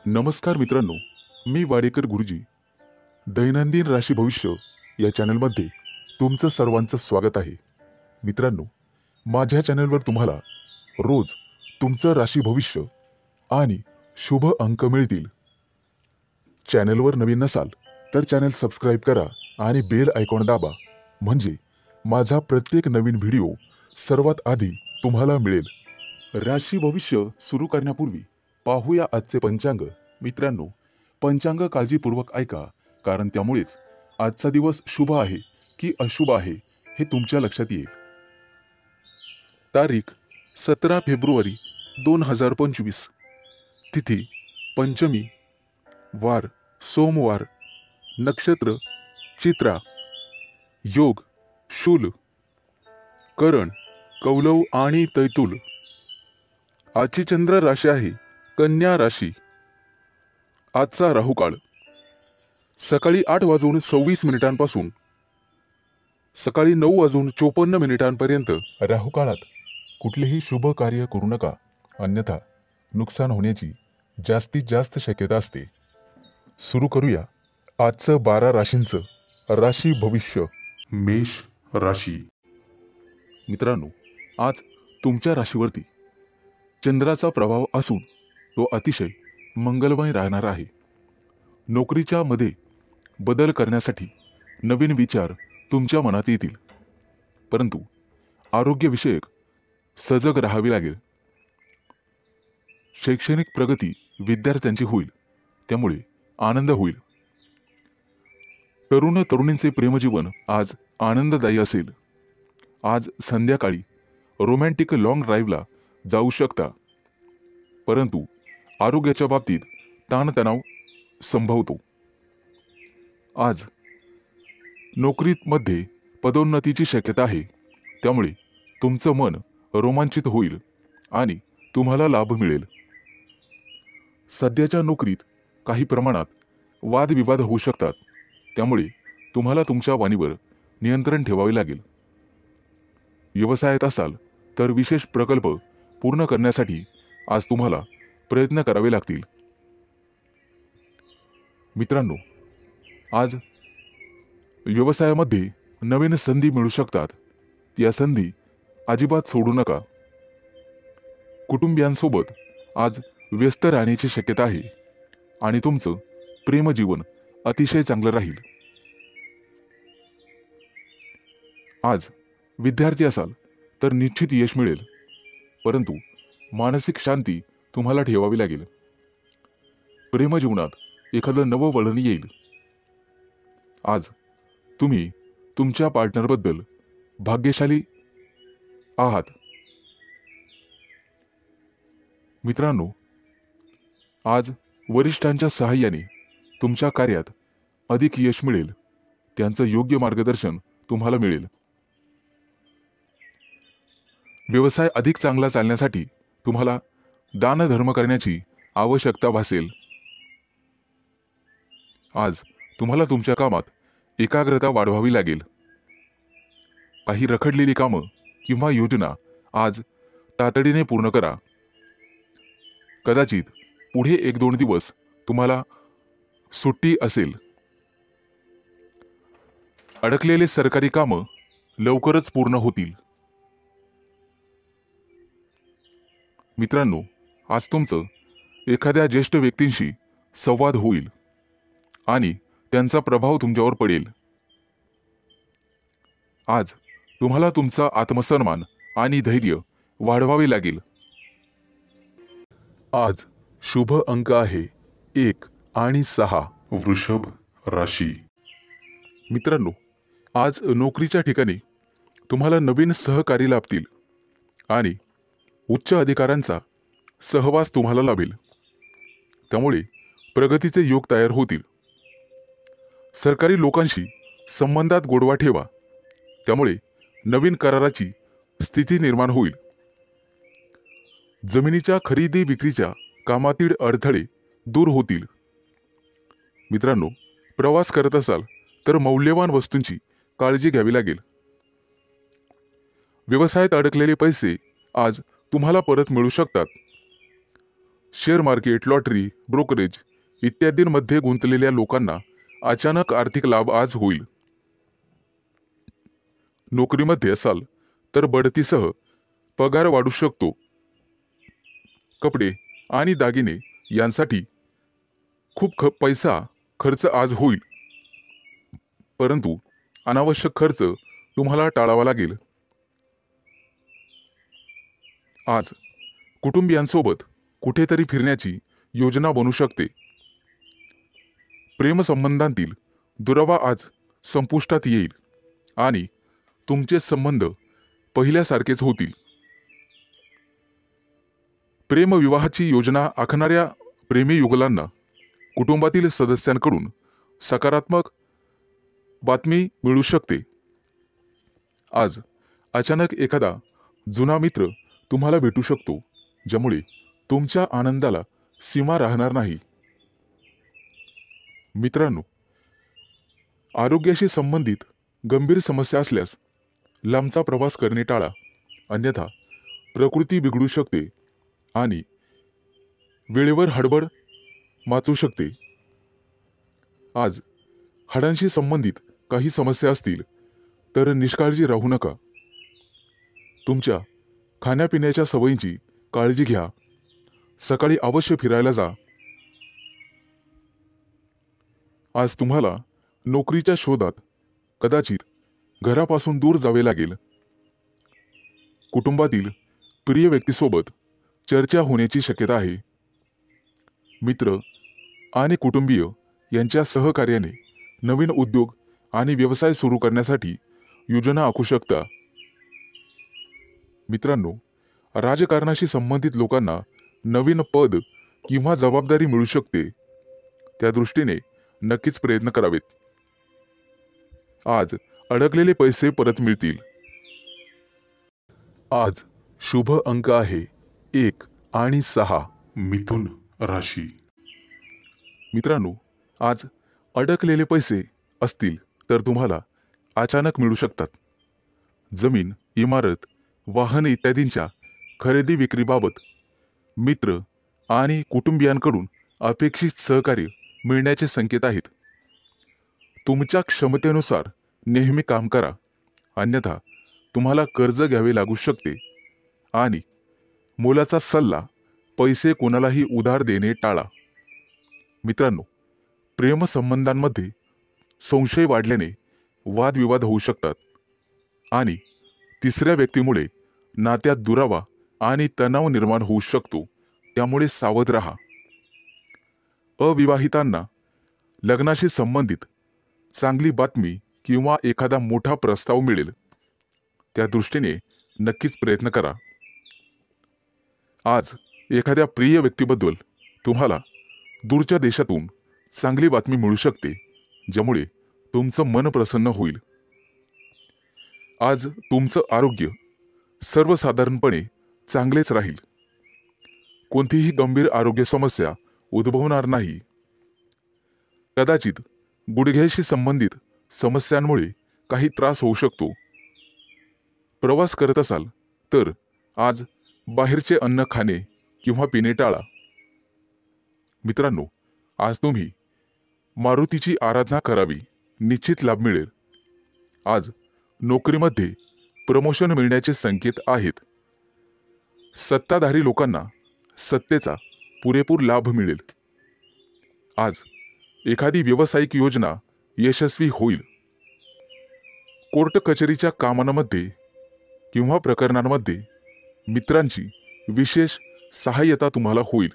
नमस्कार मित्रांनो, मी वाडेकर गुरुजी दैनंदिन राशी भविष्य या चॅनलमध्ये तुमचं सर्वांचं स्वागत आहे. मित्रांनो, माझ्या चॅनलवर तुम्हाला रोज तुमचं राशी भविष्य आणि शुभ अंक मिळतील. चॅनलवर नवीन नसाल तर चॅनल सबस्क्राइब करा आणि बेल आयकॉन दाबा, म्हणजे माझा प्रत्येक नवीन व्हिडिओ सर्वात आधी तुम्हाला मिळेल. राशी भविष्य सुरू करण्यापूर्वी पाहूया आजचे पंचांग. मित्रांनो, पंचांग काळजीपूर्वक ऐका, कारण त्यामुळेच आजचा दिवस शुभ आहे की अशुभ आहे हे तुमच्या लक्षात येईल. तारीख 17 फेब्रुवारी 2025. तिथी पंचमी, वार सोमवार, नक्षत्र चित्रा, योग शूल, करण कौलव आणि तैतुल. आजची चंद्र राशी आहे कन्या राशी. आजचा राहुकाळ सकाळी 8:26 सकाळी 9:54 राहुकाळात कुठलेही शुभ कार्य करू नका, अन्यथा नुकसान होण्याची जास्तीत जास्त शक्यता असते. सुरू करूया आजचं 12 राशींचं राशी भविष्य. मेष राशी. मित्रांनो, आज तुमच्या राशीवरती चंद्राचा प्रभाव असून तो अतिशय मंगलमय राहणार आहे. नोकरीच्या मध्ये बदल करण्यासाठी नवीन विचार तुमच्या मनात येतील, परंतु आरोग्यविषयक सजग राहावे लागेल. शैक्षणिक प्रगती विद्यार्थ्यांची होईल, त्यामुळे आनंद होईल. तरुण तरुणींचे प्रेमजीवन आज आनंददायी असेल. आज संध्याकाळी रोमॅन्टिक लॉंग ड्राईव्हला जाऊ शकता, परंतु आरोग्याच्या बाबतीत ताणतणाव संभवतो. आज नोकरीमध्ये पदोन्नतीची शक्यता आहे, त्यामुळे तुमचं मन रोमांचित होईल आणि तुम्हाला लाभ मिळेल. सध्याच्या नोकरीत काही प्रमाणात वादविवाद होऊ शकतात, त्यामुळे तुम्हाला तुमच्या वाणीवर नियंत्रण ठेवावे लागेल. व्यवसायात असाल तर विशेष प्रकल्प पूर्ण करण्यासाठी आज तुम्हाला प्रयत्न करावे लागतील. मित्रांनो, आज व्यवसायामध्ये नवीन संधी मिळू शकतात. या संधी अजिबात सोडू नका. कुटुंबियांसोबत आज व्यस्त राहण्याची शक्यता आहे आणि तुमचं प्रेमजीवन अतिशय चांगलं राहील. आज विद्यार्थी असाल तर निश्चित यश मिळेल, परंतु मानसिक शांती तुम्हाला ठेवावी लागेल. प्रेमजीवनात एखादं नवं वळण येईल. आज तुम्ही तुमच्या पार्टनरबद्दल भाग्यशाली आहात. मित्रांनो, आज वरिष्ठांच्या सहाय्याने तुमच्या कार्यात अधिक यश मिळेल. त्यांचं योग्य मार्गदर्शन तुम्हाला मिळेल. व्यवसाय अधिक चांगला चालण्यासाठी तुम्हाला दानधर्म करण्याची आवश्यकता भासेल. आज तुम्हाला तुमच्या कामात एकाग्रता वाढवावी लागेल. काही रखडलेली कामं किंवा योजना आज तातडीने पूर्ण करा. कदाचित पुढे 1-2 दिवस तुम्हाला सुट्टी असेल. अडकलेले सरकारी कामं लवकरच पूर्ण होतील. मित्रांनो, आज तुमचं एखाद्या ज्येष्ठ व्यक्तींशी संवाद होईल आणि त्यांचा प्रभाव तुमच्यावर पडेल. आज तुम्हाला तुमचा आत्मसन्मान आणि धैर्य वाढवावे लागेल. आज शुभ अंक आहे 1 आणि 6. वृषभ राशी. मित्रांनो, आज नोकरीच्या ठिकाणी तुम्हाला नवीन सहकारी लाभतील आणि उच्च अधिकाऱ्यांचा सहवास तुम्हाला लाभेल, त्यामुळे प्रगतीचे योग तयार होतील. सरकारी लोकांशी संबंधात गोडवा ठेवा, त्यामुळे नवीन कराराची स्थिती निर्माण होईल. जमिनीच्या खरेदी विक्रीच्या कामातील अडथळे दूर होतील. मित्रांनो, प्रवास करत असाल तर मौल्यवान वस्तूंची काळजी घ्यावी लागेल. व्यवसायात अडकलेले पैसे आज तुम्हाला परत मिळू शकतात. शेअर मार्केट, लॉटरी, ब्रोकरेज इत्यादींमध्ये गुंतलेल्या लोकांना अचानक आर्थिक लाभ आज होईल. नोकरीमध्ये असाल तर बढतीसह पगार वाढू शकतो. कपडे आणि दागिने यांसाठी खूप पैसा खर्च आज होईल, परंतु अनावश्यक खर्च तुम्हाला टाळावा लागेल. आज कुटुंबियांसोबत कुठेतरी फिरण्याची योजना बनू शकते. प्रेमसंबंधांतील दुरावा आज संपुष्टात येईल आणि तुमचे संबंध पहिल्यासारखेच होतील. प्रेमविवाहाची योजना आखणाऱ्या प्रेमी युगलांना कुटुंबातील सदस्यांकडून सकारात्मक बातमी मिळू शकते. आज अचानक एखादा जुना मित्र तुम्हाला भेटू शकतो, ज्यामुळे तुमच्या आनंदाला सीमा राहणार नाही. मित्रांनो, आरोग्याशी संबंधित गंभीर समस्या असल्यास लांबचा प्रवास करणे टाळा, अन्यथा प्रकृती बिघडू शकते आणि वेळेवर हडबड माचू शकते. आज हाडांशी संबंधित काही समस्या असतील तर निष्काळजी राहू नका. तुमच्या खाण्यापिण्याच्या सवयींची काळजी घ्या. सकाळी अवश्य फिरायला जा. आज तुम्हाला नोकरीच्या शोधात कदाचित घरापासून दूर जावे लागेल. कुटुंबातील प्रिय व्यक्तीसोबत चर्चा होण्याची शक्यता आहे. मित्र आणि कुटुंबीय यांच्या सहकार्याने नवीन उद्योग आणि व्यवसाय सुरू करण्यासाठी योजना आखू शकता. मित्रांनो, राजकारणाशी संबंधित लोकांना नवीन पद किंवा जबाबदारी मिळू शकते. त्या दृष्टीने नक्कीच प्रयत्न करावेत. आज अडकलेले पैसे परत मिळतील. आज शुभ अंक आहे 1 आणि 6. मिथुन राशी. मित्रांनो, आज अडकलेले पैसे असतील तर तुम्हाला अचानक मिळू शकतात. जमीन, इमारत, वाहन इत्यादींच्या खरेदी विक्रीबाबत मित्र आणि कुटुंबियांकडून अपेक्षित सहकार्य मिळण्याचे संकेत आहेत. तुमच्या क्षमतेनुसार नेहमी काम करा, अन्यथा तुम्हाला कर्ज घ्यावे लागू शकते. आणि मोलाचा सल्ला, पैसे कोणालाही उधार देणे टाळा. मित्रांनो, प्रेमसंबंधांमध्ये संशय वाढल्याने वादविवाद होऊ शकतात आणि तिसऱ्या व्यक्तीमुळे नात्यात दुरावा आणि तणाव निर्माण होऊ शकतो. त्यामुळे सावध राहा. अविवाहितांना लग्नाशी संबंधित चांगली बातमी किंवा एखादा मोठा प्रस्ताव मिळेल. त्या दृष्टीने नक्कीच प्रयत्न करा. आज एखाद्या प्रिय व्यक्तीबद्दल तुम्हाला दूरच्या देशातून चांगली बातमी मिळू शकते, ज्यामुळे तुमचं मन प्रसन्न होईल. आज तुमचं आरोग्य सर्वसाधारणपणे चांगलेच राहील. कोणतीही गंभीर आरोग्य समस्या उद्भवणार नाही. कदाचित गुडघ्याशी संबंधित समस्यांमुळे काही त्रास होऊ शकतो. प्रवास करत असाल तर आज बाहेरचे अन्न खाणे किंवा पिणे टाळा. मित्रांनो, आज तुम्ही मारुतीची आराधना करावी, निश्चित लाभ मिळेल. आज नोकरीमध्ये प्रमोशन मिळण्याचे संकेत आहेत. सत्ताधारी लोकांना सत्तेचा पुरेपूर लाभ मिळेल. आज एखादी व्यावसायिक योजना यशस्वी होईल. कोर्ट कचेरीच्या कामांमध्ये किंवा प्रकरणांमध्ये मित्रांची विशेष सहाय्यता तुम्हाला होईल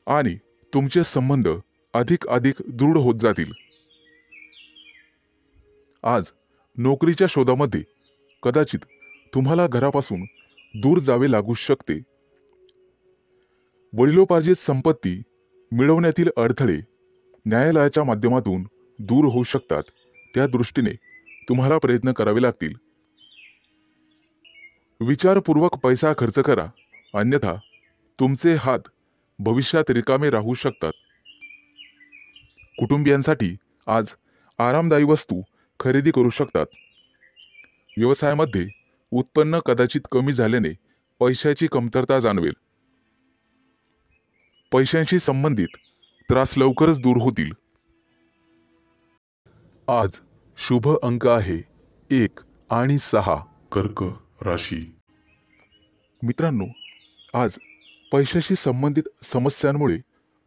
आणि तुमचे संबंध अधिक दृढ होत जातील. आज नोकरीच्या शोधामध्ये कदाचित तुम्हाला घरापासून दूर जावे लागू शकते. वडिलोपार्जित संपत्ती मिळवण्यातील अडथळे न्यायालयाच्या माध्यमातून दूर होऊ शकतात. त्या दृष्टीने तुम्हाला प्रयत्न करावे लागतील. विचारपूर्वक पैसा खर्च करा, अन्यथा तुमचे हात भविष्यात रिकामे राहू शकतात. कुटुंबियांसाठी आज आरामदायी वस्तू खरेदी करू शकतात. व्यवसायामध्ये उत्पन्न कदाचित कमी झाल्याने पैशाची कमतरता जाणवेल. पैशांशी संबंधित त्रास लवकरच दूर होतील. आज शुभ अंक आहे 1 आणि 6. कर्क राशी. मित्रांनो, आज पैशाशी संबंधित समस्यांमुळे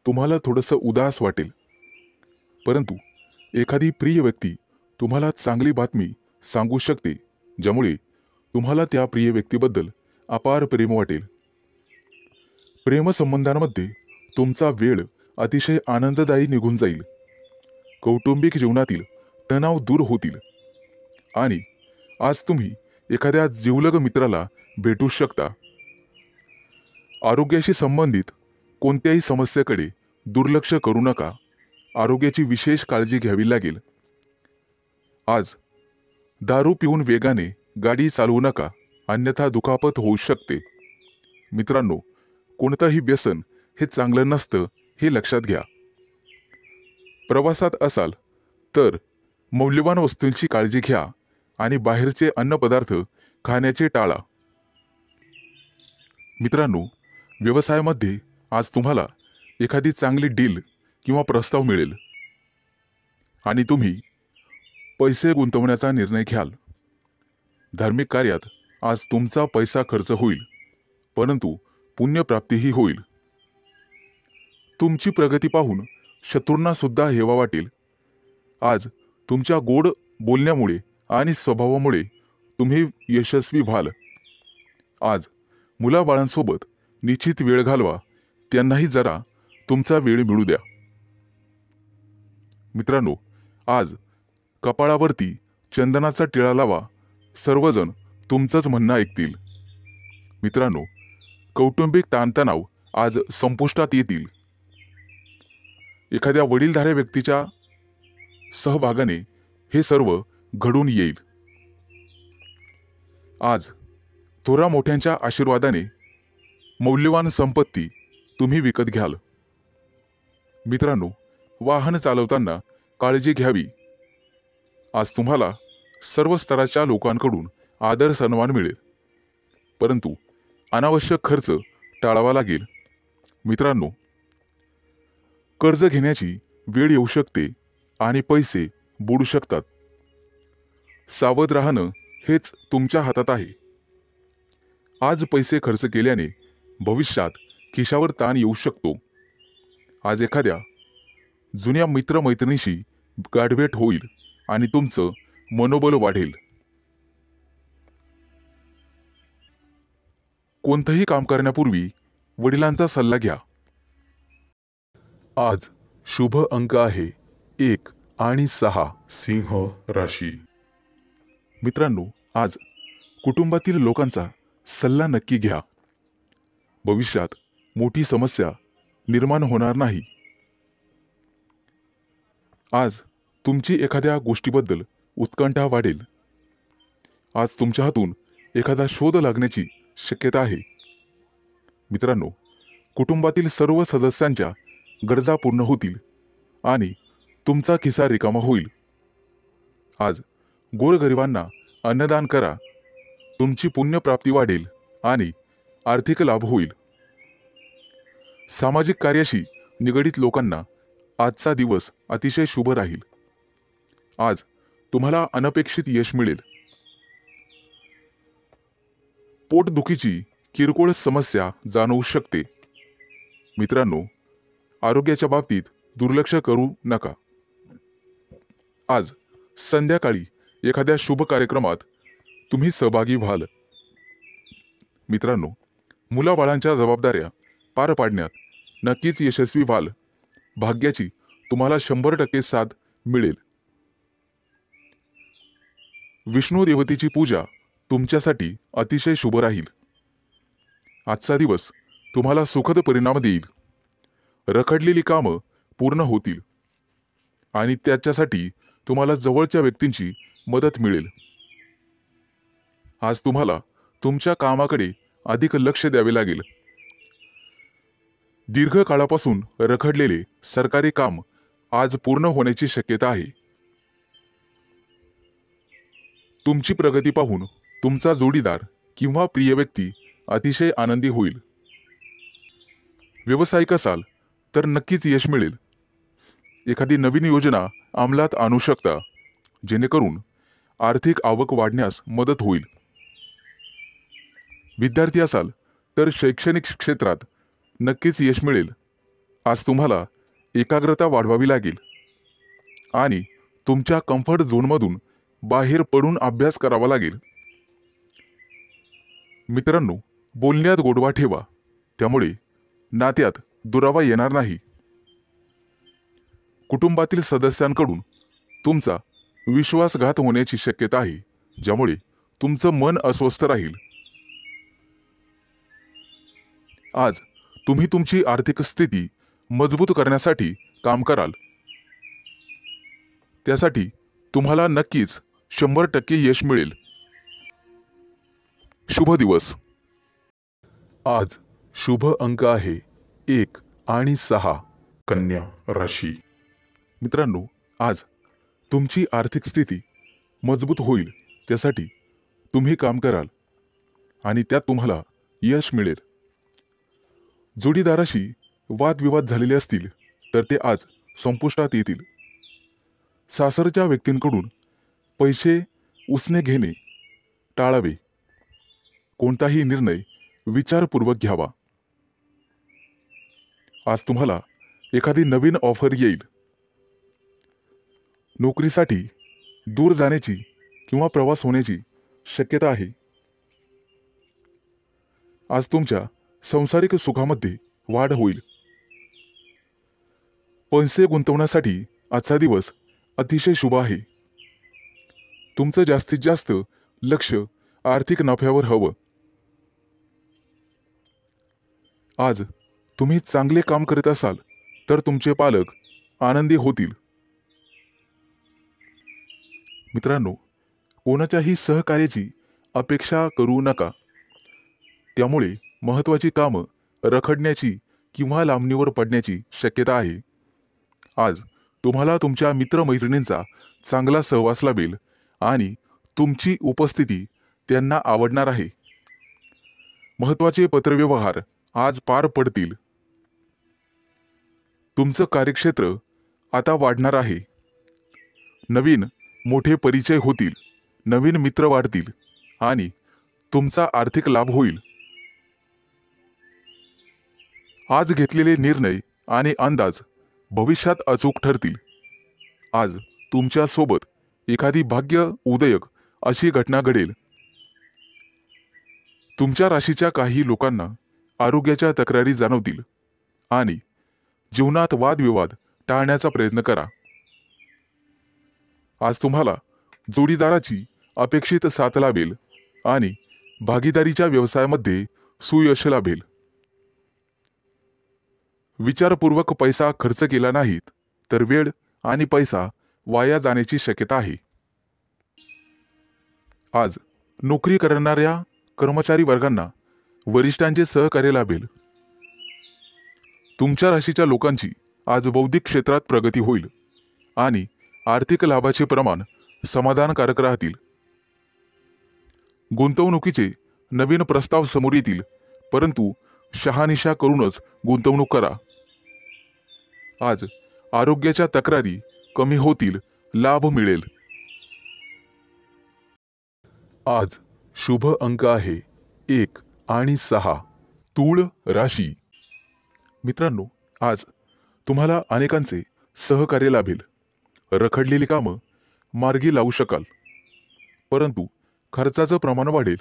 तुम्हाला थोडंसं उदास वाटेल, परंतु एखादी प्रिय व्यक्ती तुम्हाला चांगली बातमी सांगू शकते, ज्यामुळे तुम्हाला त्या प्रिय व्यक्तीबद्दल अपार प्रेम वाटेल. प्रेमसंबंधांमध्ये तुमचा वेळ अतिशय आनंददायी निघून जाईल. कौटुंबिक जीवनातील तणाव दूर होतील आणि आज तुम्ही एखाद्या जिवलग मित्राला भेटू शकता. आरोग्याशी संबंधित कोणत्याही समस्येकडे दुर्लक्ष करू नका. आरोग्याची विशेष काळजी घ्यावी लागेल. आज दारू पिऊन वेगाने गाडी चालवू नका, अन्यथा दुखापत होऊ शकते. मित्रांनो, कोणतंही व्यसन हे चांगलं नसतं हे लक्षात घ्या. प्रवासात असाल तर मौल्यवान वस्तूंची काळजी घ्या आणि बाहेरचे अन्नपदार्थ खाण्याचे टाळा. मित्रांनो, व्यवसायामध्ये आज तुम्हाला एखादी चांगली डील किंवा प्रस्ताव मिळेल आणि तुम्ही पैसे गुंतवण्याचा निर्णय घ्याल. धार्मिक कार्यात आज तुमचा पैसा खर्च होईल, परंतु पुण्यप्राप्तीही होईल. तुमची प्रगती पाहून शत्रूंना सुद्धा हेवा वाटेल. आज तुमच्या गोड बोलण्यामुळे आणि स्वभावामुळे तुम्ही यशस्वी व्हाल. आज मुलाबाळांसोबत निश्चित वेळ घालवा, त्यांनाही जरा तुमचा वेळ मिळू द्या. मित्रांनो, आज कपाळावरती चंदनाचा टिळा लावा, सर्वजण तुमचंच म्हणणं ऐकतील. मित्रांनो, कौटुंबिक ताणतणाव आज संपुष्टात येतील. एखाद्या वडीलधाऱ्या व्यक्तीच्या सहभागाने हे सर्व घडून येईल. आज थोरा मोठ्यांच्या आशीर्वादाने मौल्यवान संपत्ती तुम्ही विकत घ्याल. मित्रांनो, वाहन चालवताना काळजी घ्यावी. आज तुम्हाला सर्व स्तराच्या लोकांकडून आदर सन्मान मिळेल, परंतु अनावश्यक खर्च टाळावा लागेल. मित्रांनो, कर्ज घेण्याची वेळ येऊ शकते आणि पैसे बुडू शकतात. सावध राहणं हेच तुमच्या हातात आहे. आज पैसे खर्च केल्याने भविष्यात खिशावर ताण येऊ शकतो. आज एखाद्या जुन्या मित्रमैत्रिणीशी गाठभेट होईल आणि तुमचं मनोबल वाढेल. कोणतंही काम करण्यापूर्वी वडिलांचा सल्ला घ्या. आज शुभ अंक आहे 1 आणि 6. सिंह राशी. मित्रांनो, आज कुटुंबातील लोकांचा सल्ला नक्की घ्या. भविष्यात मोठी समस्या निर्माण होणार नाही. आज तुमची एखाद्या गोष्टीबद्दल उत्कंठा वाढेल. आज तुमच्या हातून एखादा शोध लागण्याची शक्यता आहे. मित्रांनो, कुटुंबातील सर्व सदस्यांच्या गरजा पूर्ण होतील आणि तुमचा खिसा रिकामा होईल. आज गोरगरिबांना अन्नदान करा. तुमची पुण्यप्राप्ती वाढेल आणि आर्थिक लाभ होईल. सामाजिक कार्याशी निगडित लोकांना आजचा दिवस अतिशय शुभ राहील. आज तुम्हाला अनपेक्षित यश मिळेल. पोटदुखीची किरकोळ समस्या जाणवू शकते. मित्रांनो, आरोग्याच्या बाबतीत दुर्लक्ष करू नका. आज संध्याकाळी एखाद्या शुभ कार्यक्रमात तुम्ही सहभागी व्हाल. मित्रांनो, मुलाबाळांच्या जबाबदाऱ्या पार पाडण्यात नक्कीच यशस्वी व्हाल. भाग्याची तुम्हाला 100% साथ मिळेल. विष्णू देवतेची पूजा तुमच्यासाठी अतिशय शुभ राहील. आजचा दिवस तुम्हाला सुखद परिणाम देईल. रखडलेली कामं पूर्ण होतील आणि त्याच्यासाठी तुम्हाला जवळच्या व्यक्तींची मदत मिळेल. आज तुम्हाला तुमच्या कामाकडे अधिक लक्ष द्यावे लागेल. दीर्घकाळापासून रखडलेले सरकारी काम आज पूर्ण होण्याची शक्यता आहे. तुमची प्रगती पाहून तुमचा जोडीदार किंवा प्रिय व्यक्ती अतिशय आनंदी होईल. व्यावसायिक असाल तर नक्कीच यश मिळेल. एखादी नवीन योजना अंमलात आणू शकता, जेणेकरून आर्थिक आवक वाढण्यास मदत होईल. विद्यार्थी असाल तर शैक्षणिक क्षेत्रात नक्कीच यश मिळेल. आज तुम्हाला एकाग्रता वाढवावी लागेल आणि तुमच्या कम्फर्ट झोनमधून बाहेर पडून अभ्यास करावा लागेल. मित्रांनो, बोलण्यात गोडवा ठेवा, त्यामुळे नात्यात दुरावा येणार नाही. कुटुंबातील सदस्यांकडून तुमचा विश्वासघात होण्याची शक्यता आहे, ज्यामुळे तुमचं मन अस्वस्थ राहील. आज तुम्ही तुमची आर्थिक स्थिती मजबूत करण्यासाठी काम कराल. त्यासाठी तुम्हाला नक्कीच 100% यश मिळेल. शुभ दिवस. आज शुभ अंक आहे 1 आणि 6. कन्या राशी. मित्रांनो, आज तुमची आर्थिक स्थिती मजबूत होईल, त्यासाठी तुम्ही काम कराल आणि त्यात तुम्हाला यश मिळेल. जोडीदाराशी वादविवाद झालेले असतील तर ते आज संपुष्टात येतील. सासरच्या व्यक्तींकडून पैसे उसने घेणे टाळावे. कोणताही निर्णय विचारपूर्वक घ्यावा. आज तुम्हाला एखादी नवीन ऑफर येईल. नोकरीसाठी दूर जाण्याची किंवा प्रवास होण्याची शक्यता आहे. आज तुमच्या सांसारिक सुखामध्ये वाढ होईल. पैसे गुंतवण्यासाठी आजचा दिवस अतिशय शुभ आहे. तुमचं जास्तीत जास्त लक्ष आर्थिक नफ्यावर हवं. आज तुम्ही चांगले काम करत असाल तर तुमचे पालक आनंदी होतील. मित्रांनो, कोणाच्याही सहकार्याची अपेक्षा करू नका. त्यामुळे महत्त्वाची कामं रखडण्याची किंवा लांबणीवर पडण्याची शक्यता आहे. आज तुम्हाला तुमच्या मित्रमैत्रिणींचा चांगला सहवास लाभेल आणि तुमची उपस्थिती त्यांना आवडणार आहे. महत्त्वाचे पत्रव्यवहार आज पार पडतील. तुमचं कार्यक्षेत्र आता वाढणार आहे. नवीन मोठे परिचय होतील, नवीन मित्र वाढतील आणि तुमचा आर्थिक लाभ होईल. आज घेतलेले निर्णय आणि अंदाज भविष्यात अचूक ठरतील. आज तुमच्या सोबत एखादी भाग्य उदयक अशी घटना घडेल. तुमच्या राशीच्या काही लोकांना आरोग्याच्या तक्रारी जाणवतील आणि जीवनात वादविवाद टाळण्याचा प्रयत्न करा. आज तुम्हाला जोडीदाराची अपेक्षित साथ लाभेल आणि भागीदारीच्या व्यवसायामध्ये सुयश लाभेल. विचारपूर्वक पैसा खर्च केला नाहीत तर वेळ आणि पैसा वाया जाण्याची शक्यता आहे. आज नोकरी करणाऱ्या कर्मचारी वर्गांना वरिष्ठांचे सहकार्य लाभेल. तुमच्या राशीच्या लोकांची आज बौद्धिक क्षेत्रात प्रगती होईल आणि आर्थिक लाभाचे प्रमाण समाधानकारक राहतील. गुंतवणुकीचे नवीन प्रस्ताव समोर येतील, परंतु शहानिशा करूनच गुंतवणूक करा. आज आरोग्याच्या तक्रारी कमी होतील, लाभ मिळेल. आज शुभ अंक आहे 1 आणि 6. तूळ राशी. मित्रांनो, आज तुम्हाला अनेकांचे सहकार्य लाभेल. रखडलेली कामं मार्गी लावू शकाल, परंतु खर्चाचं प्रमाण वाढेल.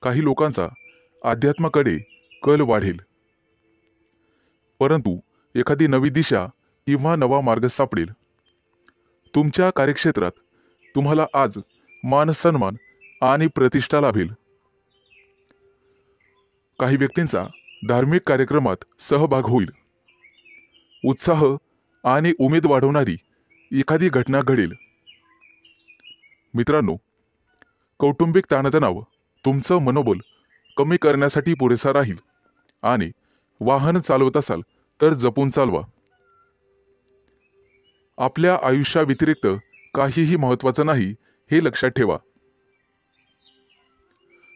काही लोकांचा अध्यात्माकडे कल वाढेल, परंतु एखादी नवी दिशा किंवा नवा मार्ग सापडेल. तुमच्या कार्यक्षेत्रात तुम्हाला आज मान सन्मान आणि प्रतिष्ठा लाभेल. काही व्यक्तींचा धार्मिक कार्यक्रमात सहभाग होईल. उत्साह आणि उमेद वाढवणारी एखादी घटना घडेल. मित्रांनो, कौटुंबिक ताणतणाव तुमचं मनोबल कमी करण्यासाठी पुरेसा राहील आणि वाहन चालवत असाल तर जपून चालवा. आपल्या आयुष्याव्यतिरिक्त काहीही महत्त्वाचं नाही हे लक्षात ठेवा.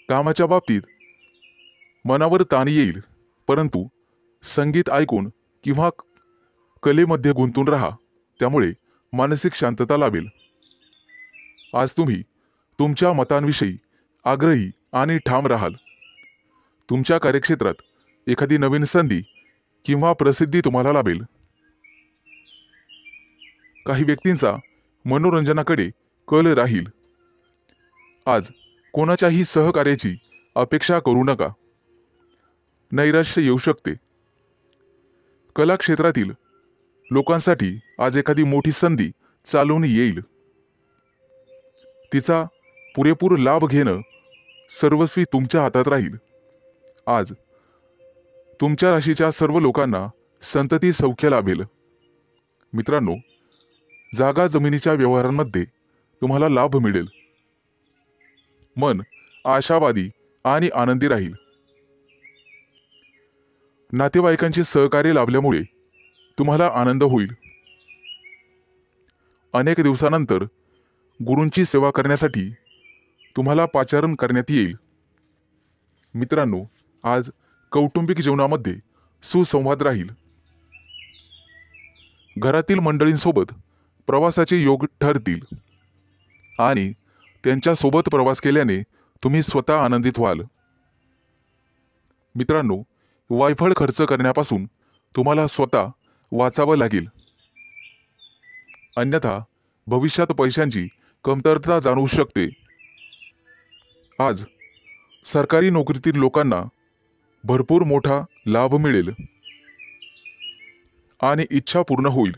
कामाच्या बाबतीत मनावर ताण येईल, परंतु संगीत ऐकून किंवा कलेमध्ये गुंतून राहा, त्यामुळे मानसिक शांतता लाभेल. आज तुम्ही तुमच्या मतांविषयी आग्रही आणि ठाम राहाल. तुमच्या कार्यक्षेत्रात एखादी नवीन संधी किंवा प्रसिद्धी तुम्हाला लाभेल. काही व्यक्तींचा मनोरंजनाकडे कल राहील. आज कोणाच्याही सहकार्याची अपेक्षा करू नका. नैराश्य येऊ शकते. कला क्षेत्रातील लोकांसाठी आज एखादी मोठी संधी चालून येईल. तिचा पुरेपूर लाभ घेणं सर्वस्वी तुमच्या हातात राहील. आज तुमच्या राशीच्या सर्व लोकांना संतती सौख्य लाभेल. मित्रांनो, जागा जमिनीच्या व्यवहारांमध्ये तुम्हाला लाभ मिळेल. मन आशावादी आणि आनंदी राहील. नातेवाईकांचे सहकार्य लाभल्यामुळे तुम्हाला आनंद होईल. अनेक दिवसानंतर गुरूंची सेवा करण्यासाठी तुम्हाला पाचारण करण्यात येईल. मित्रांनो, आज कौटुंबिक जीवनामध्ये सुसंवाद राहील. घरातील मंडळींसोबत प्रवासाचे योग ठरतील आणि त्यांच्यासोबत प्रवास केल्याने तुम्ही स्वतः आनंदित व्हाल. मित्रांनो, वायफळ खर्च करण्यापासून तुम्हाला स्वतः वाचावं लागेल. अन्यथा भविष्यात पैशांची कमतरता जाणवू शकते. आज सरकारी नोकरीतील लोकांना भरपूर मोठा लाभ मिळेल आणि इच्छा पूर्ण होईल.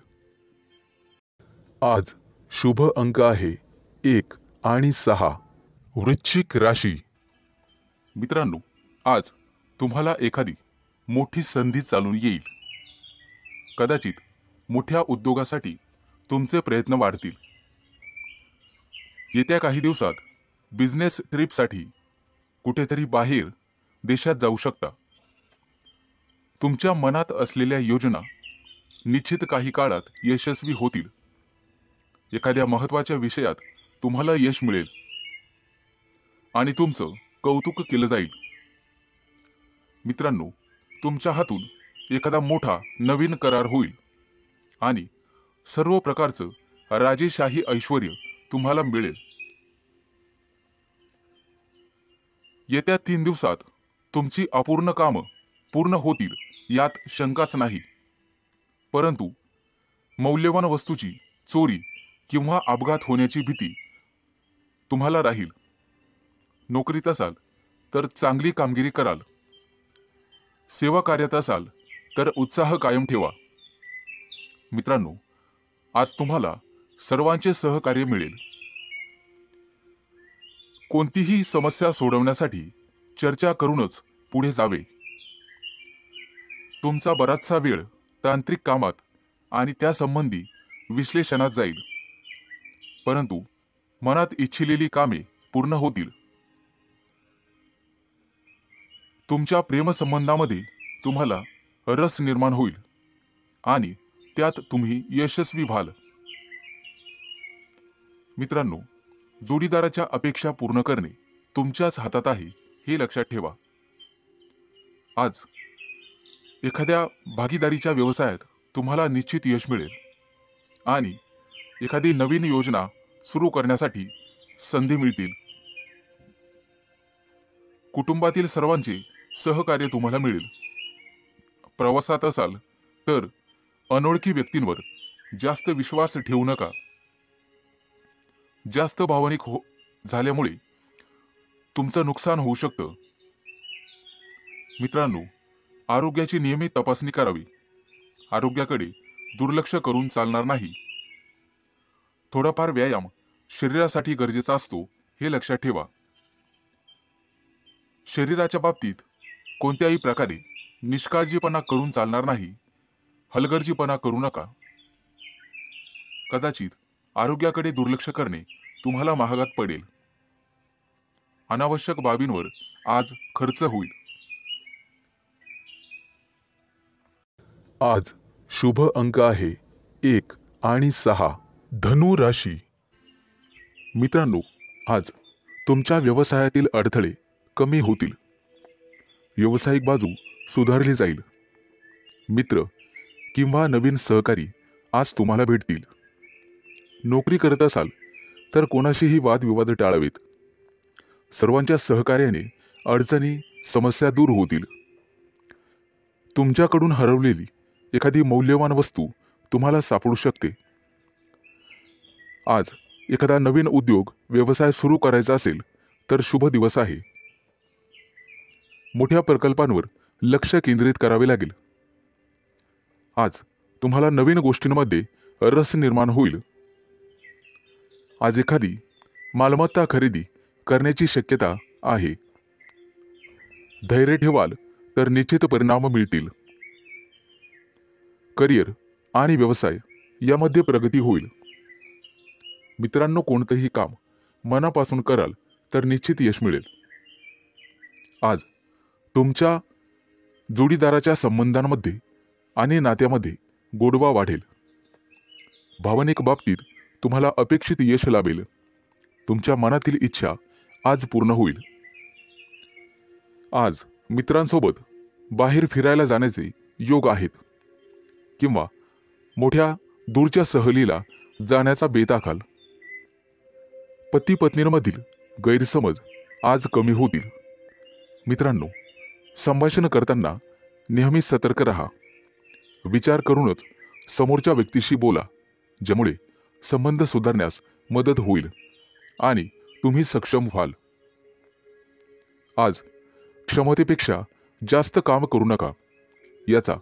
आज शुभ अंक आहे 1 आणि 6. वृश्चिक राशी. मित्रांनो, आज तुम्हाला एखादी मोठी संधी चालून येईल. कदाचित मोठ्या उद्योगासाठी तुमचे प्रयत्न वाढतील. येत्या काही दिवसात बिझनेस ट्रिपसाठी कुठेतरी बाहेर देशात जाऊ शकता. तुमच्या मनात असलेल्या योजना निश्चित काही काळात यशस्वी होतील. एखाद्या महत्त्वाच्या विषयात तुम्हाला यश मिळेल आणि तुमचं कौतुक केलं जाईल. मित्रांनो, तुमच्या हातून एखादा मोठा नवीन करार होईल आणि सर्व प्रकारचं राजेशाही ऐश्वर्य तुम्हाला मिळेल. येत्या 3 दिवसात तुमची अपूर्ण कामं पूर्ण होतील यात शंकाच नाही. परंतु मौल्यवान वस्तूची चोरी किंवा अपघात होण्याची भीती तुम्हाला राहील. नोकरीत असाल तर चांगली कामगिरी कराल. सेवा कार्यात असाल तर उत्साह कायम ठेवा. मित्रांनो, आज तुम्हाला सर्वांचे सहकार्य मिळेल. कोणतीही समस्या सोडवण्यासाठी चर्चा करूनच पुढे जावे. तुमचा बराचसा वेळ तांत्रिक कामात आणि त्यासंबंधी विश्लेषणात जाईल. परंतु मनात इच्छिलेली कामे पूर्ण होतील. तुमच्या प्रेमसंबंधामध्ये तुम्हाला रस निर्माण होईल आणि त्यात तुम्ही यशस्वी व्हाल. मित्रांनो, जोडीदाराच्या अपेक्षा पूर्ण करणे तुमच्याच हातात आहे हे लक्षात ठेवा. आज एखाद्या भागीदारीच्या व्यवसायात तुम्हाला निश्चित यश मिळेल आणि एखादी नवीन योजना सुरू करण्यासाठी संधी मिळतील. कुटुंबातील सर्वांचे सहकार्य तुम्हाला मिळेल. प्रवासात असाल तर अनोळखी व्यक्तींवर जास्त विश्वास ठेवू नका. जास्त भावनिक झाल्यामुळे तुमचं नुकसान होऊ शकतं. मित्रांनो, आरोग्याची नियमित तपासणी करावी. आरोग्याकडे दुर्लक्ष करून चालणार नाही. थोडाफार व्यायाम शरीरासाठी गरजेचा असतो हे लक्षात ठेवा. शरीराच्या बाबतीत कोणत्याही प्रकारे निष्काळजीपणा करून चालणार नाही. हलगर्जीपणा करू नका. कदाचित आरोग्याकडे दुर्लक्ष करणे तुम्हाला महागात पडेल. अनावश्यक बाबींवर आज खर्च होईल. आज शुभ अंक आहे 1 आणि 6. धनु राशी. मित्रांनो, आज तुमच्या व्यवसायातील अडथळे कमी होतील. व्यावसायिक बाजू सुधारली जाईल. मित्र किंवा नवीन सहकारी आज तुम्हाला भेटतील. नोकरी करत असाल तर कोणाशीही वादविवाद टाळावेत. सर्वांच्या सहकार्याने अडचणी समस्या दूर होतील. तुमच्याकडून हरवलेली एखादी मौल्यवान वस्तू तुम्हाला सापडू शकते. आज एखादा नवीन उद्योग व्यवसाय सुरू करायचा असेल तर शुभ दिवस आहे. मोठ्या प्रकल्पांवर लक्ष केंद्रित करावे लागेल. आज तुम्हाला नवीन गोष्टींमध्ये रस निर्माण होईल. आज एखादी मालमत्ता खरेदी करण्याची शक्यता आहे. धैर्य ठेवाल तर निश्चित परिणाम मिळतील. करिअर आणि व्यवसाय यामध्ये प्रगती होईल. मित्रांनो, कोणतेही काम मनापासून कराल तर निश्चित यश मिळेल. आज तुमच्या जोडीदाराच्या संबंधांमध्ये आणि नात्यामध्ये गोडवा वाढेल. भावनिक बाबतीत तुम्हाला अपेक्षित यश लाभेल. तुमच्या मनातील इच्छा आज पूर्ण होईल. आज मित्रांसोबत बाहेर फिरायला जाण्याचे योग आहेत किंवा मोठ्या दूरच्या सहलीला जाण्याचा बेत आखाल. पती पत्नींमधील गैरसमज आज कमी होतील. मित्रांनो, संभाषण करताना नेहमी सतर्क राहा. विचार करूनच समोरच्या व्यक्तीशी बोला, ज्यामुळे संबंध सुधारण्यास मदत होईल आणि तुम्ही सक्षम व्हाल. आज क्षमतेपेक्षा जास्त काम करू नका. याचा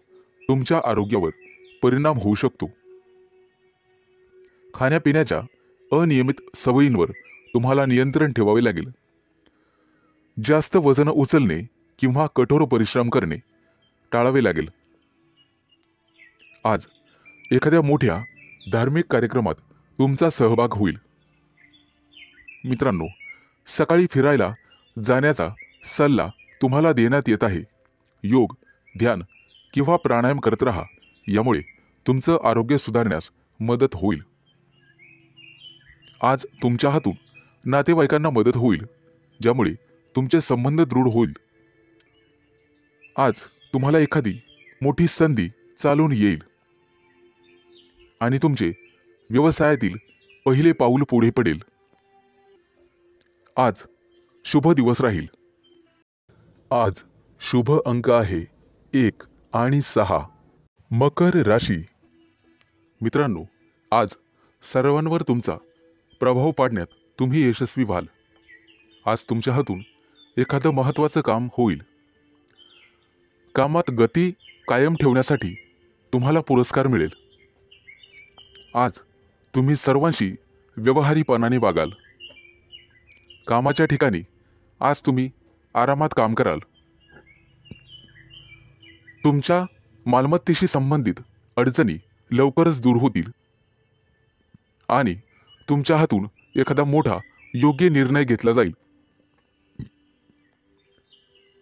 तुमच्या आरोग्यावर परिणाम होऊ शकतो. खाण्यापिण्याच्या अनियमित सवयींवर तुम्हाला नियंत्रण ठेवावे लागेल. जास्त वजन उचलणे किंवा कठोर परिश्रम करणे टाळावे लागेल. आज एखाद्या मोठ्या धार्मिक कार्यक्रमात तुमचा सहभाग होईल. मित्रांनो, सकाळी फिरायला जाण्याचा सल्ला तुम्हाला देण्यात येत आहे. योग, ध्यान किंवा प्राणायाम करत राहा. यामुळे तुमचं आरोग्य सुधारण्यास मदत होईल. आज तुमच्या हातून नातेवाईकांना मदत होईल, ज्यामुळे तुमचे संबंध दृढ होईल. आज तुम्हाला एखादी मोठी संधी चालून येईल आणि तुमचे व्यवसायातील पहिले पाऊल पुढे पडेल. आज शुभ दिवस राहील. आज शुभ अंक आहे 1 आणि 6. मकर राशी. मित्रांनो, आज सर्वांवर तुमचा प्रभाव पाडण्यात तुम्ही यशस्वी व्हाल. आज तुमच्या हातून एखादं महत्त्वाचं काम होईल. कामात गती कायम ठेवण्यासाठी तुम्हाला पुरस्कार मिळेल. आज तुम्ही सर्वांशी व्यवहारीपणाने वागाल. कामाच्या ठिकाणी आज तुम्ही आरामात काम कराल. तुमच्या मालमत्तेशी संबंधित अडचणी लवकरच दूर होतील आणि तुमच्या हातून एखादा मोठा योग्य निर्णय घेतला जाईल.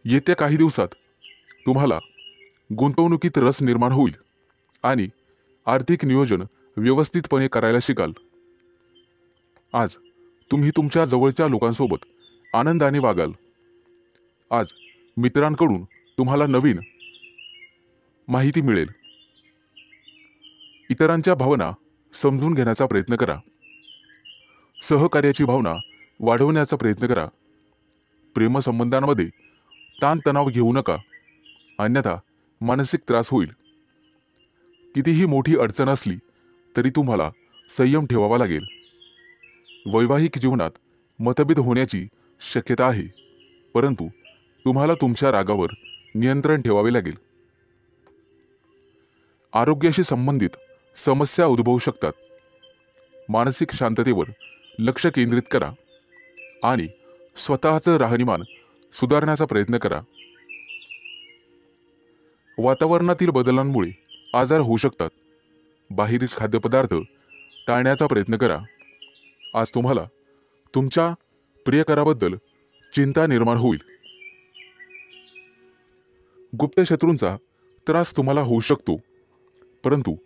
येत्या काही दिवसात तुम्हाला गुंतवणुकीत रस निर्माण होईल आणि आर्थिक नियोजन व्यवस्थितपणे करायला शिकाल. आज तुम्ही तुमच्या जवळच्या लोकांसोबत आनंदाने वागाल. आज मित्रांकडून तुम्हाला नवीन माहिती मिळेल. इतरांच्या भावना समजून घेण्याचा प्रयत्न करा. सहकार्याची भावना वाढवण्याचा प्रयत्न करा. प्रेमसंबंधांमध्ये ताणतणाव घेऊ नका, अन्यथा मानसिक त्रास होईल. कितीही मोठी अडचण असली तरी तुम्हाला संयम ठेवावा लागेल. वैवाहिक जीवनात मतभेद होण्याची शक्यता आहे, परंतु तुम्हाला तुमच्या रागावर नियंत्रण ठेवावे लागेल. आरोग्याशी संबंधित समस्या उद्भवू शकतात. मानसिक शांततेवर लक्ष केंद्रित करा आणि स्वतःचं राहणीमान सुधारण्याचा प्रयत्न करा. वातावरणातील बदलांमुळे आजार होऊ शकतात. बाहेरील खाद्यपदार्थ टाळण्याचा प्रयत्न करा. आज तुम्हाला तुमच्या प्रियकराबद्दल चिंता निर्माण होईल. गुप्त शत्रूंचा त्रास तुम्हाला होऊ शकतो, परंतु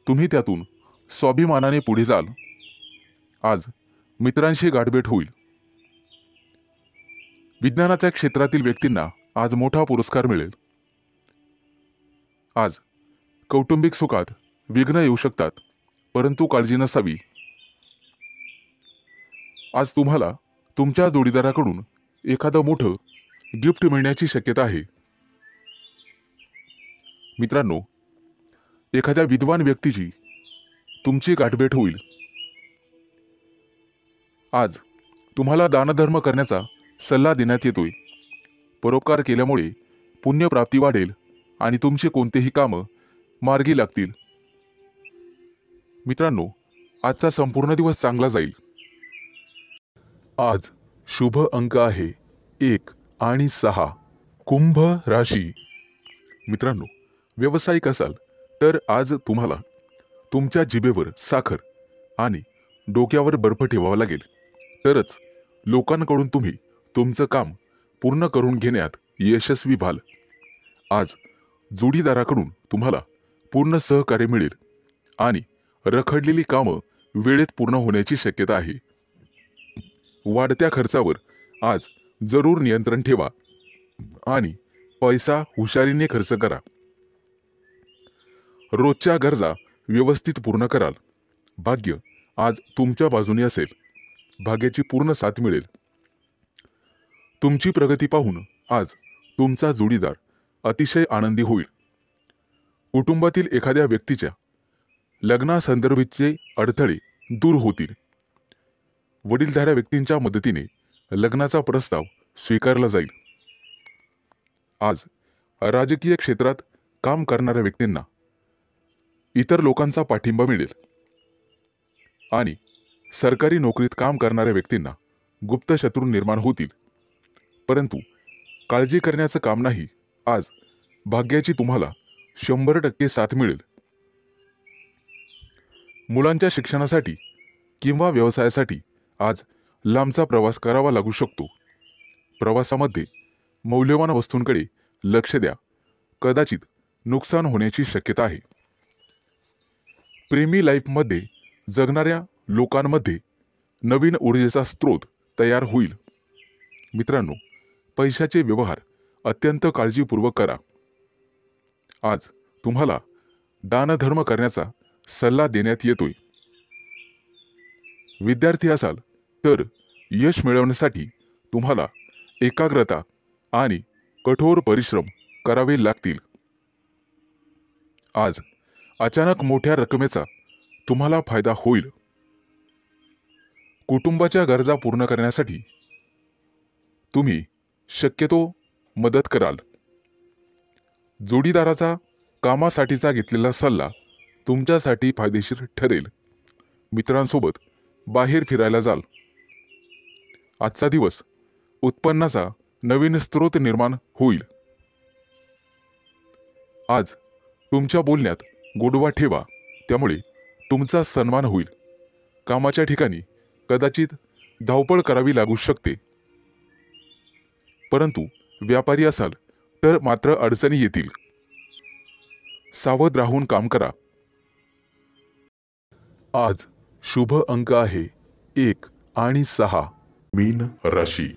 तुम्ही त्यातून स्वाभिमानाने पुढे जाल. आज मित्रांशी गाठभेट होईल. विज्ञानाच्या क्षेत्रातील व्यक्तींना आज मोठा पुरस्कार मिळेल. आज कौटुंबिक सुखात विघ्न येऊ शकतात, परंतु काळजी नसावी. आज तुम्हाला तुमच्या जोडीदाराकडून एखादं मोठं गिफ्ट मिळण्याची शक्यता आहे. मित्रांनो, एखाद्या विद्वान व्यक्तीची तुमची गाठभेट होईल. आज तुम्हाला दानधर्म करण्याचा सल्ला देण्यात येतोय. परोपकार केल्यामुळे पुण्यप्राप्ती वाढेल आणि तुमचे कोणतेही कामं मार्गी लागतील. मित्रांनो, आजचा संपूर्ण दिवस चांगला जाईल. आज शुभ अंक आहे 1 आणि 6. कुंभ राशी. मित्रांनो, व्यावसायिक असाल तर आज तुम्हाला तुमच्या जिभेवर साखर आणि डोक्यावर बर्फ ठेवावा लागेल, तरच लोकांकडून तुम्ही तुमचं काम पूर्ण करून घेण्यात यशस्वी व्हाल. आज जोडीदाराकडून तुम्हाला पूर्ण सहकार्य मिळेल आणि रखडलेली कामं वेळेत पूर्ण होण्याची शक्यता आहे. वाढत्या खर्चावर आज जरूर नियंत्रण ठेवा आणि पैसा हुशारीने खर्च करा. रोजच्या गरजा व्यवस्थित पूर्ण कराल. भाग्य आज तुमच्या बाजूने असेल. भाग्याची पूर्ण साथ मिळेल. तुमची प्रगती पाहून आज तुमचा जोडीदार अतिशय आनंदी होईल. कुटुंबातील एखाद्या व्यक्तीच्या लग्नासंदर्भाचे अडथळे दूर होतील. वडीलधाऱ्या व्यक्तींच्या मदतीने लग्नाचा प्रस्ताव स्वीकारला जाईल. आज राजकीय क्षेत्रात काम करणाऱ्या व्यक्तींना इतर लोकांचा पाठिंबा मिळेल आणि सरकारी नोकरीत काम करणाऱ्या व्यक्तींना गुप्त शत्रू निर्माण होतील. परंतु काळजी करण्याचं काम नाही. आज भाग्याची तुम्हाला 100% साथ मिळेल. मुलांच्या शिक्षणासाठी किंवा व्यवसायासाठी आज लांबचा प्रवास करावा लागू शकतो. प्रवासामध्ये मौल्यवान वस्तूंकडे लक्ष द्या. कदाचित नुकसान होण्याची शक्यता आहे. प्रेमी लाईफमध्ये जगणाऱ्या लोकांमध्ये नवीन ऊर्जेचा स्रोत तयार होईल. मित्रांनो, पैशाचे व्यवहार अत्यंत काळजीपूर्वक करा. आज तुम्हाला दानधर्म करण्याचा सल्ला देण्यात येतोय. विद्यार्थी असाल तर यश मिळवण्यासाठी तुम्हाला एकाग्रता आणि कठोर परिश्रम करावे लागतील. आज अचानक मोठ्या रकमेचा तुम्हाला फायदा होईल. कुटुंबाच्या गरजा पूर्ण करण्यासाठी तुम्ही शक्यतो मदत कराल. जोडीदाराचा कामासाठीचा घेतलेला सल्ला तुमच्यासाठी फायदेशीर ठरेल. मित्रांसोबत बाहेर फिरायला जाल. आजचा दिवस उत्पन्नाचा नवीन स्रोत निर्माण होईल. आज तुमच्या बोलण्यात गोडवा ठेवा, त्यामुळे तुमचा सन्मान होईल. कामाच्या ठिकाणी कदाचित धावपळ करावी लागू शकते, परंतु व्यापारी असाल तर मात्र अडचणी येतील. सावध राहून काम करा. आज शुभ अंक आहे 1 आणि 6. मीन राशी.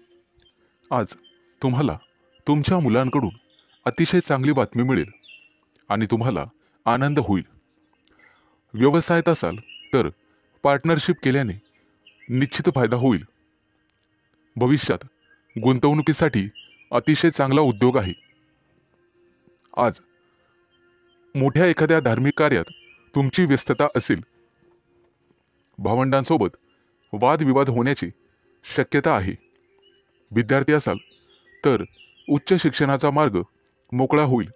आज तुम्हाला तुमच्या मुलांकडून अतिशय चांगली बातमी मिळेल आणि तुम्हाला आनंद होईल. व्यवसायात असाल तर पार्टनरशिप केल्याने निश्चित फायदा होईल. भविष्यात गुंतवणुकीसाठी अतिशय चांगला उद्योग आहे. आज मोठ्या एखाद्या धार्मिक कार्यात तुमची व्यस्तता असेल. भावंडांसोबत वादविवाद होण्याची शक्यता आहे. विद्यार्थी असाल तर उच्च शिक्षणाचा मार्ग मोकळा होईल.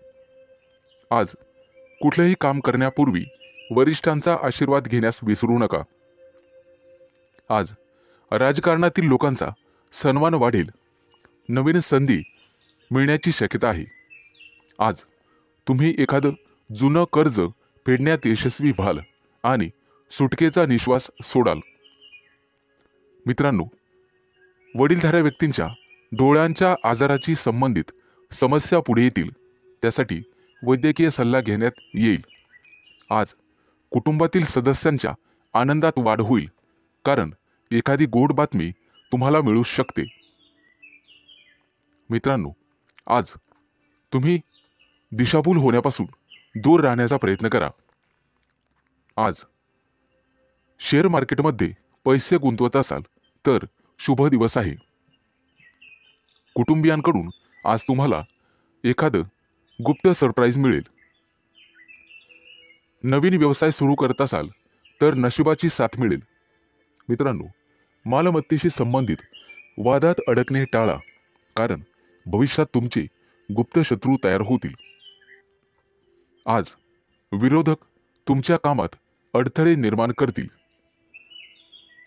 आज कुठलेही काम करण्यापूर्वी वरिष्ठांचा आशीर्वाद घेण्यास विसरू नका. आज राजकारणातील लोकांचा सन्मान वाढेल. नवीन संधी मिळण्याची शक्यता आहे. आज तुम्ही एखादं जुनं कर्ज फेडण्यात यशस्वी व्हाल आणि सुटकेचा निश्वास सोडाल. मित्रांनो, वडीलधाऱ्या व्यक्तींच्या डोळ्यांच्या आजाराची संबंधित समस्या पुढे येतील. त्यासाठी वैद्यकीय सल्ला घेण्यात येईल. आज कुटुंबातील सदस्यांच्या आनंदात वाढ होईल, कारण एखादी गोड बातमी तुम्हाला मिळू शकते. मित्रांनो, आज तुम्ही दिशाभूल होण्यापासून दूर राहण्याचा प्रयत्न करा. आज शेअर मार्केटमध्ये पैसे गुंतवत असाल तर शुभ दिवस आहे. कुटुंबियांकडून आज तुम्हाला एखादं गुप्त सरप्राईज मिळेल. नवीन व्यवसाय सुरू करत असाल तर नशिबाची साथ मिळेल. मित्रांनो, मालमत्तेशी संबंधित वादात अडकणे टाळा, कारण भविष्यात तुमचे गुप्त शत्रू तयार होतील. आज विरोधक तुमच्या कामात अडथळे निर्माण करतील.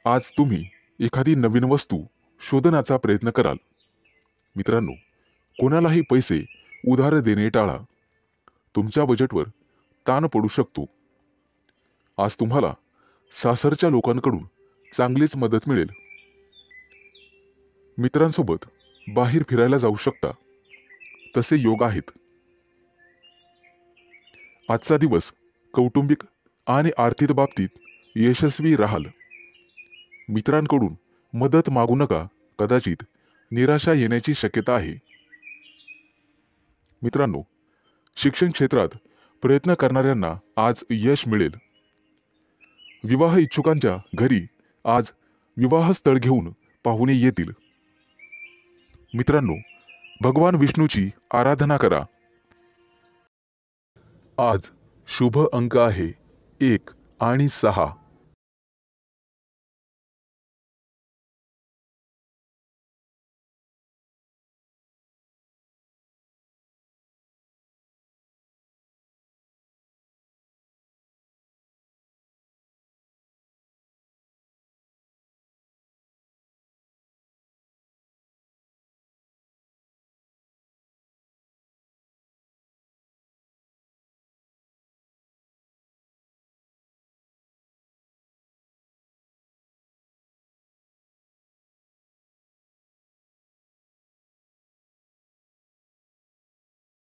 आज तुम्ही एखादी नवीन वस्तू शोधण्याचा प्रयत्न कराल. मित्रांनो, कोणालाही पैसे उधार देणे टाळा. तुमच्या बजेटवर ताण पडू शकतो. आज तुम्हाला सासरच्या लोकांकडून चांगलीच मदत मिळेल. मित्रांसोबत बाहेर फिरायला जाऊ शकता, तसे योग आहेत. आजचा दिवस कौटुंबिक आणि आर्थिक बाबतीत यशस्वी राहाल. मित्रांकडून मदत मागू नका, कदाचित निराशा येण्याची शक्यता आहे. मित्रांनो, शिक्षण क्षेत्रात प्रयत्न करणाऱ्यांना आज यश मिळेल. विवाह इच्छुकांच्या घरी आज विवाहस्थळ घेऊन पाहुणे येतील. मित्रांनो, भगवान विष्णूची आराधना करा. आज शुभ अंक आहे 1 आणि 6.